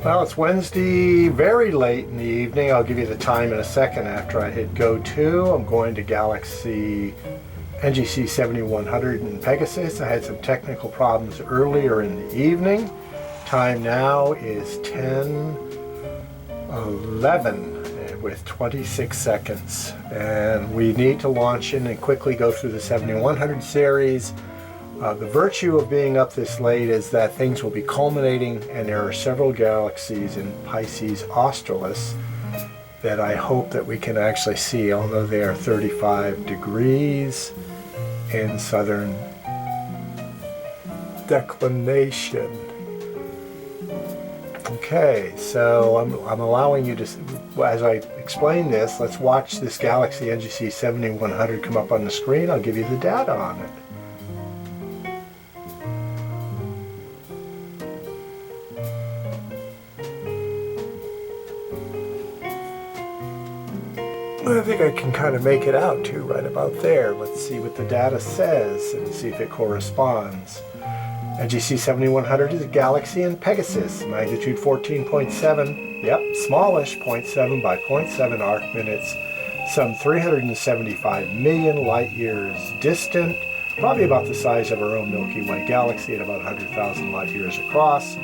Well, it's Wednesday, very late in the evening. I'll give you the time in a second after I hit go to. I'm going to Galaxy NGC7100 in Pegasus. I had some technical problems earlier in the evening. Time now is 10:11 with 26 seconds. And we need to launch in and quickly go through the 7100 series. The virtue of being up this late is that things will be culminating, and there are several galaxies in Pisces Australis that I hope that we can actually see, although they are 35 degrees in southern declination. Okay, so I'm allowing you to, as I explain this, let's watch this Galaxy NGC7100 come up on the screen. I'll give you the data on it. I think I can kind of make it out too, right about there. Let's see what the data says and see if it corresponds. NGC7100 is a galaxy in Pegasus, magnitude 14.7. Yep, smallish, 0.7 by 0.7 arc minutes, some 375 million light years distant, probably about the size of our own Milky Way galaxy at about 100,000 light years across,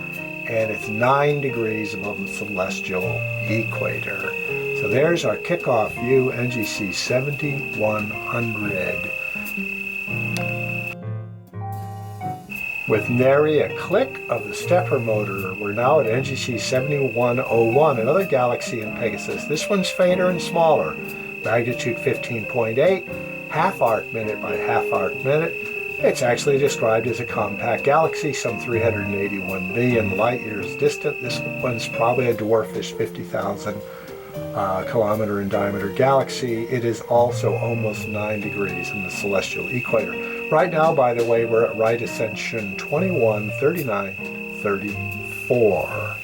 and it's 9 degrees above the celestial equator. So there's our kickoff view, NGC 7100. With nary a click of the stepper motor, we're now at NGC 7101, another galaxy in Pegasus. This one's fainter and smaller, magnitude 15.8, half arc minute by half arc minute. It's actually described as a compact galaxy, some 381 billion light years distant. This one's probably a dwarfish 50,000 kilometer in diameter galaxy. It is also almost 9 degrees in the celestial equator. Right now, by the way, we're at right ascension 21, 39, 34.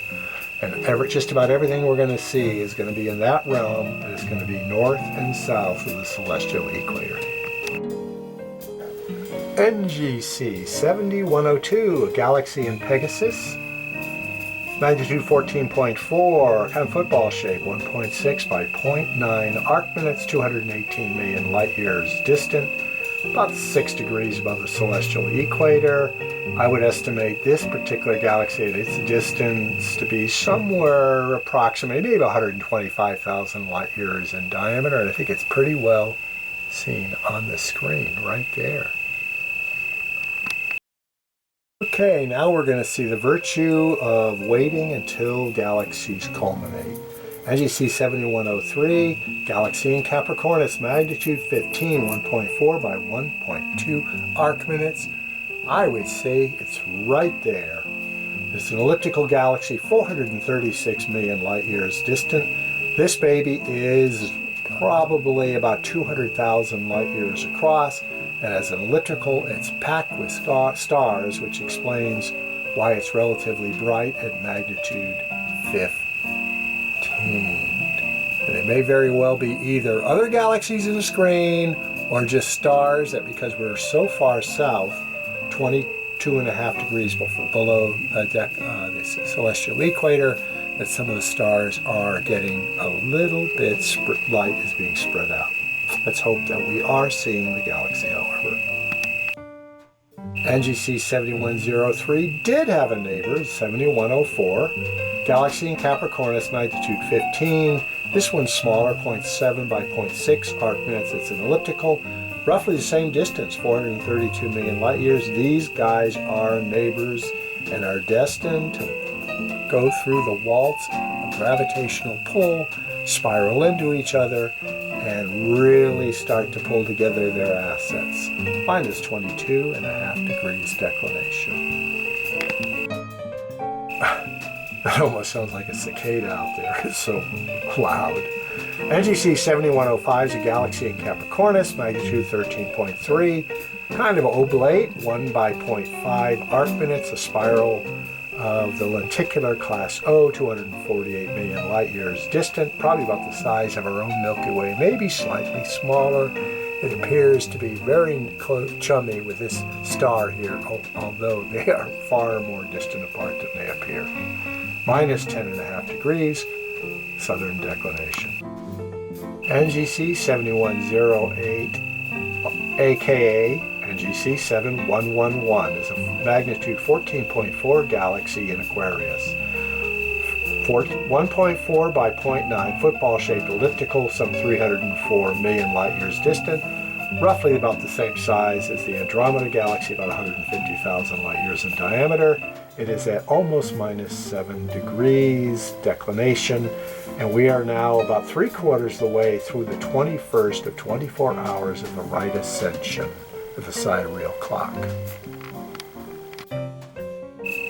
And just about everything we're going to see is going to be in that realm, and it's going to be north and south of the celestial equator. NGC 7102, a galaxy in Pegasus. Magnitude 14.4, kind of football shape, 1.6 by 0.9 arc minutes, 218 million light years distant, about 6 degrees above the celestial equator. I would estimate this particular galaxy at its distance to be somewhere approximately maybe 125,000 light years in diameter, and I think it's pretty well seen on the screen right there. Okay, now we're going to see the virtue of waiting until galaxies culminate. NGC 7103, galaxy in Capricornus, magnitude 15, 1.4 by 1.2 arc minutes. I would say it's right there. It's an elliptical galaxy, 436 million light years distant. This baby is probably about 200,000 light years across. And as an elliptical, it's packed with stars, which explains why it's relatively bright at magnitude 15. And it may very well be either other galaxies in the screen or just stars that, because we're so far south, 22.5 degrees below the celestial equator, that some of the stars are getting a little bit, light is being spread out. Let's hope that we are seeing the galaxy, however. NGC 7103 did have a neighbor, 7104. Galaxy in Capricornus, magnitude 15. This one's smaller, 0.7 by 0.6 arc minutes. It's an elliptical, roughly the same distance, 432 million light years. These guys are neighbors and are destined to go through the waltz of gravitational pull, spiral into each other, and really start to pull together their assets. Mine is 22.5 degrees declination. That almost sounds like a cicada out there. It's so loud. NGC 7105 is a galaxy in Capricornus, magnitude 13.3, kind of oblate, 1 by 0.5 arc minutes, a spiral of the lenticular class O, 248 million light years distant, probably about the size of our own Milky Way, maybe slightly smaller. It appears to be very chummy with this star here, although they are far more distant apart than they appear. Minus 10.5 degrees, southern declination. NGC7108, aka NGC7111, is a magnitude 14.4 galaxy in Aquarius. 1.4 by 0.9 football-shaped elliptical, some 304 million light-years distant, roughly about the same size as the Andromeda Galaxy, about 150,000 light-years in diameter. It is at almost minus 7 degrees declination, and we are now about 3/4 of the way through the 21st of 24 hours of the right ascension of the sidereal clock.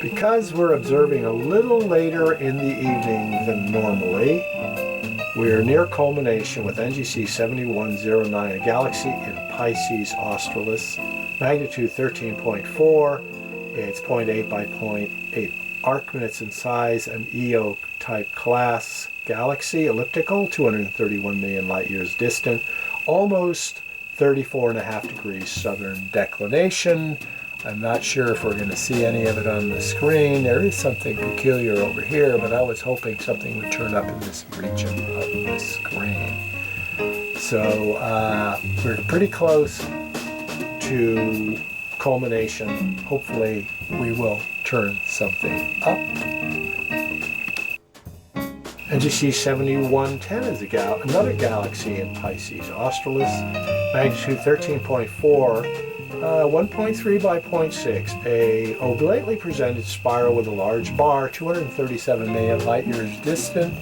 Because we're observing a little later in the evening than normally, we are near culmination with NGC7109, a galaxy in Pisces Australis, magnitude 13.4. It's 0.8 by 0.8 arc minutes in size, an EO-type class galaxy, elliptical, 231 million light-years distant, almost 34.5 degrees southern declination. I'm not sure if we're going to see any of it on the screen. There is something peculiar over here, but I was hoping something would turn up in this region of the screen. So we're pretty close to culmination. Hopefully we will turn something up. NGC7110 is another galaxy in Pisces Australis, magnitude 13.4. 1.3 by 0.6, a oblately presented spiral with a large bar, 237 million light-years distant,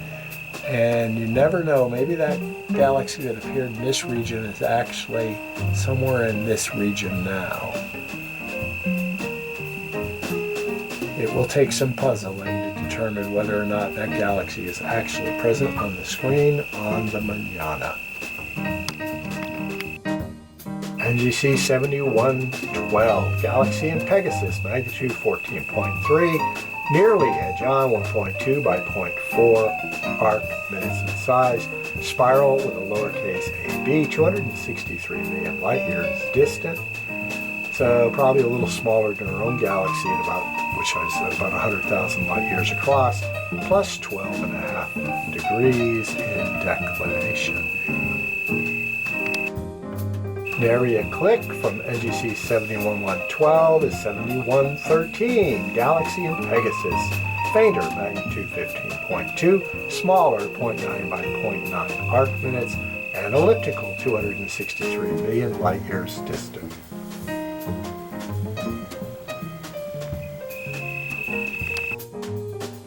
and you never know, maybe that galaxy that appeared in this region is actually somewhere in this region now. It will take some puzzling to determine whether or not that galaxy is actually present on the screen on the manana. NGC7112, galaxy in Pegasus, magnitude 14.3, nearly edge-on, 1.2 by 0.4 arc minutes in size, spiral with a lowercase ab, 263 million light-years distant. So probably a little smaller than our own galaxy, which is about 100,000 light-years across, plus 12.5 degrees in declination. Nary a click from NGC 71112 is 7113, galaxy in Pegasus, fainter, magnitude 15.2, smaller, 0.9 by 0.9 arc minutes, and elliptical, 263 million light-years distant.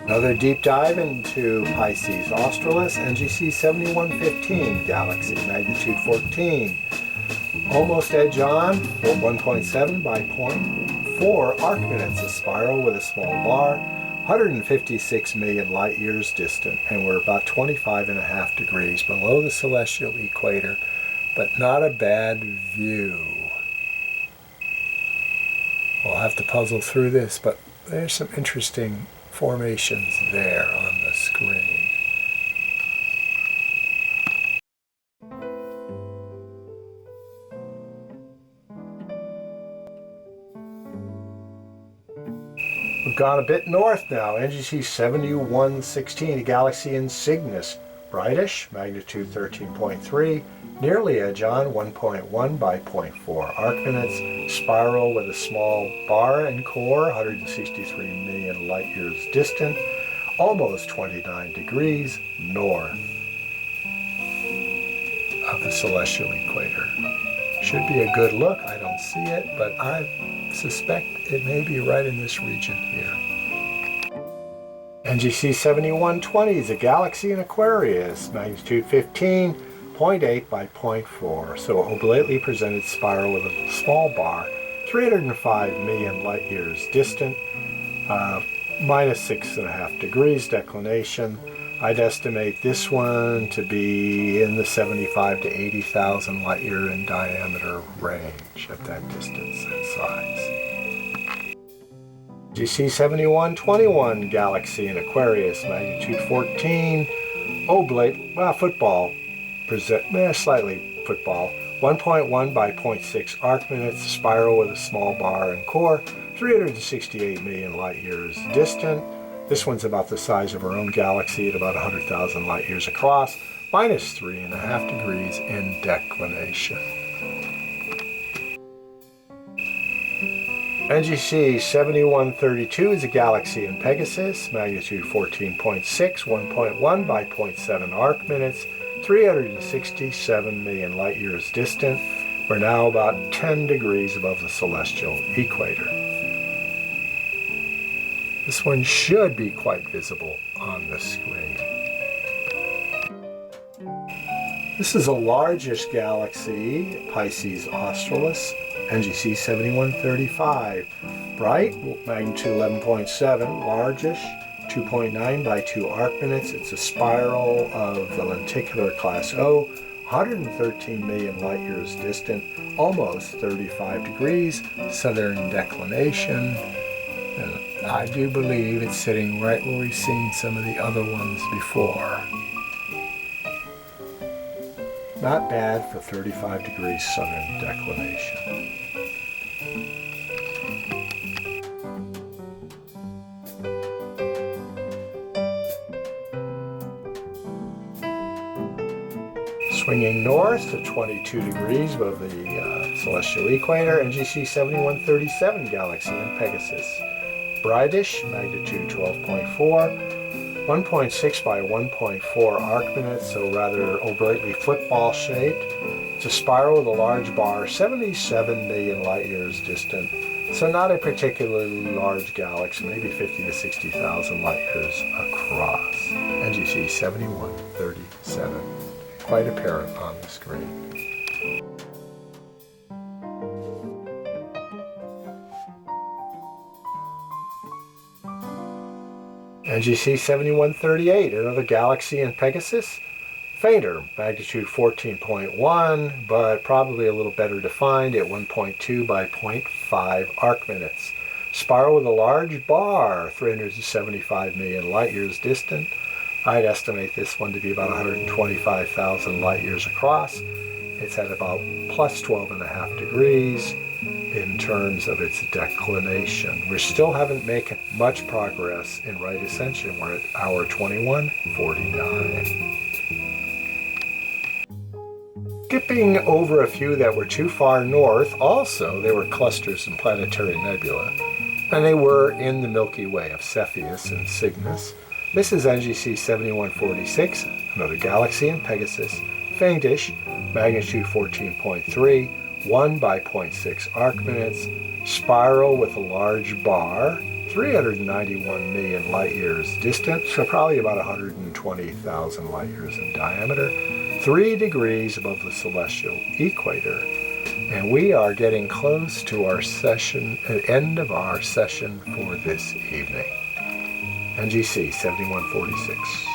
Another deep dive into Pisces Australis, NGC 7115, galaxy, magnitude 14. Almost edge on, 1.7 by 0.4 arc minutes, a spiral with a small bar, 156 million light-years distant, and we're about 25.5 degrees below the celestial equator, but not a bad view. We'll have to puzzle through this, but there's some interesting formations there on the screen. We've gone a bit north now. NGC 7116, a galaxy in Cygnus, brightish, magnitude 13.3, nearly edge-on, 1.1 by 0.4 arc minutes, spiral with a small bar and core, 163 million light-years distant, almost 29 degrees north of the celestial equator. Should be a good look. I don't see it, but I suspect it may be right in this region here. NGC 7120 is a galaxy in Aquarius, magnitude 15, 0.8 by 0.4, so oblately presented spiral with a small bar, 305 million light-years distant, minus 6.5 degrees declination. I'd estimate this one to be in the 75 to 80,000 light-year in diameter range at that distance and size. NGC 7121, galaxy in Aquarius, magnitude 14, oblate, slightly football, 1.1 by 0.6 arc minutes, spiral with a small bar and core, 368 million light years distant. This one's about the size of our own galaxy at about 100,000 light years across, minus 3.5 degrees in declination. NGC 7132 is a galaxy in Pegasus, magnitude 14.6, 1.1 by 0.7 arc minutes, 367 million light years distant. We're now about 10 degrees above the celestial equator. This one should be quite visible on the screen. This is the largest galaxy, Pisces Australis, NGC 7135. Bright, magnitude 11.7, largish, 2.9 by 2 arc minutes. It's a spiral of the lenticular class O, 113 million light years distant, almost 35 degrees, southern declination. And I do believe it's sitting right where we've seen some of the other ones before. Not bad for 35 degrees southern declination. Swinging north to 22 degrees above the celestial equator, NGC 7137 galaxy in Pegasus. Brightish, magnitude 12.4. 1.6 by 1.4 arc minutes, so rather overtly football shaped. It's a spiral with a large bar, 77 million light years distant. So not a particularly large galaxy, maybe 50 to 60,000 light years across. NGC 7137, quite apparent on the screen. NGC 7138, another galaxy in Pegasus. Fainter, magnitude 14.1, but probably a little better defined at 1.2 by 0.5 arc minutes. Spiral with a large bar, 375 million light years distant. I'd estimate this one to be about 125,000 light years across. It's at about plus 12.5 degrees in terms of its declination. We still haven't made much progress in right ascension. We're at hour 21:49. Skipping over a few that were too far north, also they were clusters and planetary nebula, and they were in the Milky Way of Cepheus and Cygnus. This is NGC 7146, another galaxy in Pegasus, faintish, magnitude 14.3, 1 by 0.6 arc minutes, spiral with a large bar, 391 million light years distant, so probably about 120,000 light years in diameter, 3 degrees above the celestial equator. And we are getting close to our session, end of our session for this evening. NGC 7146.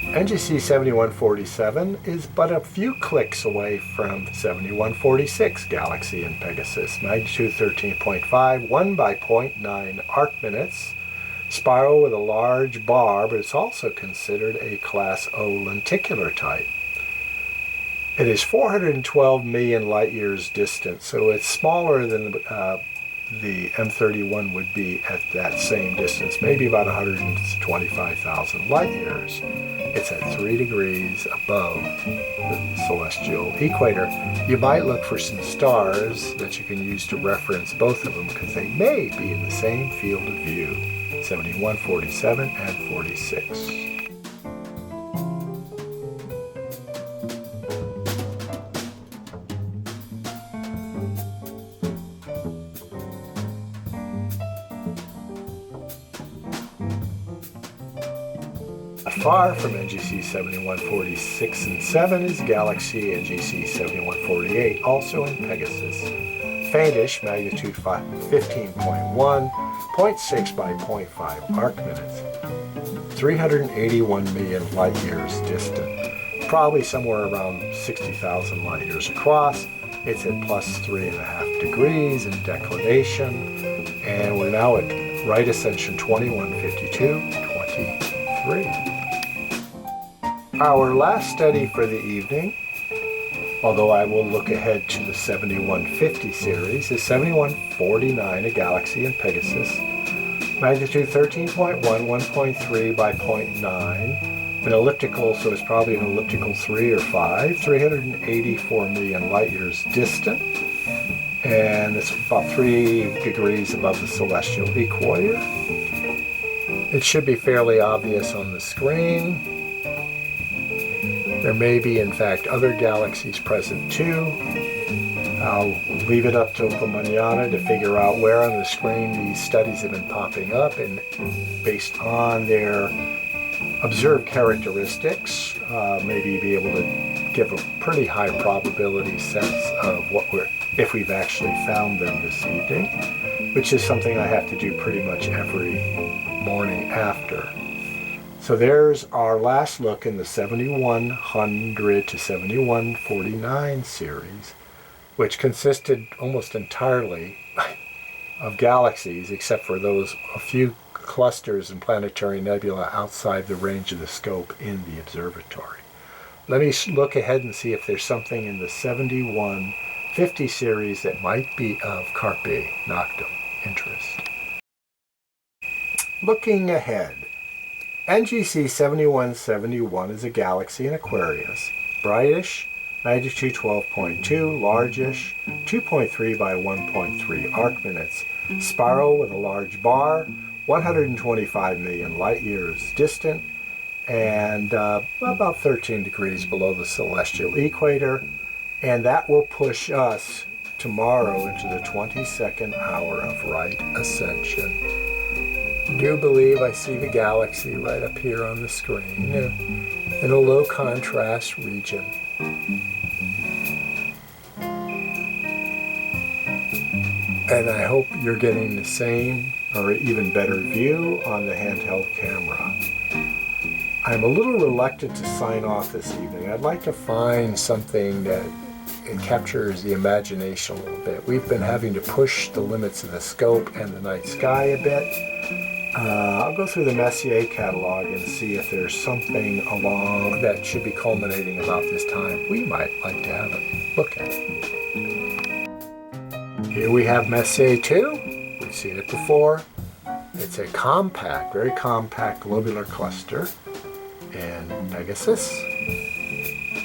NGC 7147 is but a few clicks away from 7146 galaxy in Pegasus, magnitude 13.5, 1 by 0.9 arc minutes, spiral with a large bar, but it's also considered a class O lenticular type. It is 412 million light years distant, so it's smaller than the M31 would be at that same distance, maybe about 125,000 light years. It's at 3 degrees above the celestial equator. You might look for some stars that you can use to reference both of them because they may be in the same field of view, 71, 47, and 46. far from NGC 7146 and 7 is galaxy NGC 7148, also in Pegasus. Faintish, magnitude 15.1, 0.6 by 0.5 arc minutes. 381 million light years distant. Probably somewhere around 60,000 light years across. It's at plus 3.5 degrees in declination. And we're now at right ascension 2152.23. Our last study for the evening, although I will look ahead to the 7150 series, is 7149, a galaxy in Pegasus. Magnitude 13.1, 1.3 by 0.9. An elliptical, so it's probably an elliptical 3 or 5. 384 million light years distant. And it's about 3 degrees above the celestial equator. It should be fairly obvious on the screen. There may be, in fact, other galaxies present too. I'll leave it up to mañana to figure out where on the screen these studies have been popping up, and based on their observed characteristics, maybe be able to give a pretty high probability sense of if we've actually found them this evening, which is something I have to do pretty much every morning after. So there's our last look in the 7100 to 7149 series, which consisted almost entirely of galaxies, except for a few clusters and planetary nebula outside the range of the scope in the observatory. Let me look ahead and see if there's something in the 7150 series that might be of Carpe Noctem interest. Looking ahead, NGC 7171 is a galaxy in Aquarius, brightish, magnitude 12.2, largish, 2.3 by 1.3 arc minutes, spiral with a large bar, 125 million light years distant, and about 13 degrees below the celestial equator, and that will push us tomorrow into the 22nd hour of right ascension. I do believe I see the galaxy right up here on the screen in a low contrast region. And I hope you're getting the same or even better view on the handheld camera. I'm a little reluctant to sign off this evening. I'd like to find something that captures the imagination a little bit. We've been having to push the limits of the scope and the night sky a bit. I'll go through the Messier catalog and see if there's something along that should be culminating about this time we might like to have a look at. Here we have Messier 2. We've seen it before. It's a compact, very compact globular cluster in Pegasus.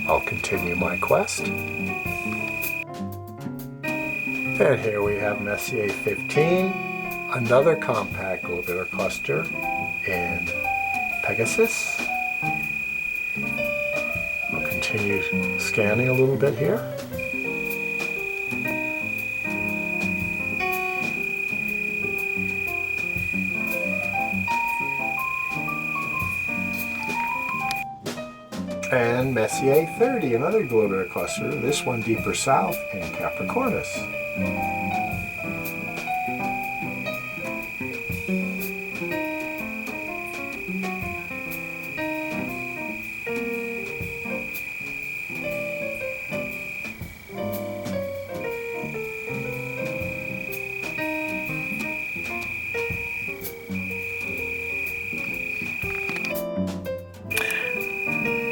I'll continue my quest. And here we have Messier 15, another compact globular cluster in Pegasus. I'll continue scanning a little bit here. And Messier 30, another globular cluster, this one deeper south in Capricornus.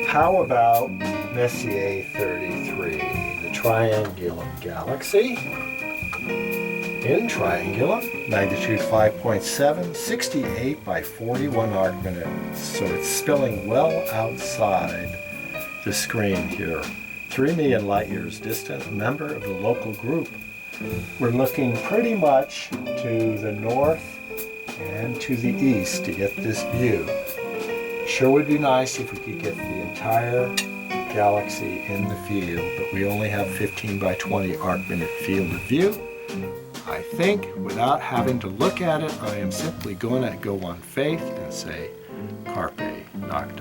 How about Messier 33, the Triangulum galaxy? In Triangulum, magnitude 5.7, 68 by 41 arc minutes. So it's spilling well outside the screen here. 3 million light years distant, a member of the local group. We're looking pretty much to the north and to the east to get this view. Sure would be nice if we could get the entire galaxy in the field, but we only have 15 by 20 arc minute field of view. I think without having to look at it, I am simply going to go on faith and say Carpe Noctem.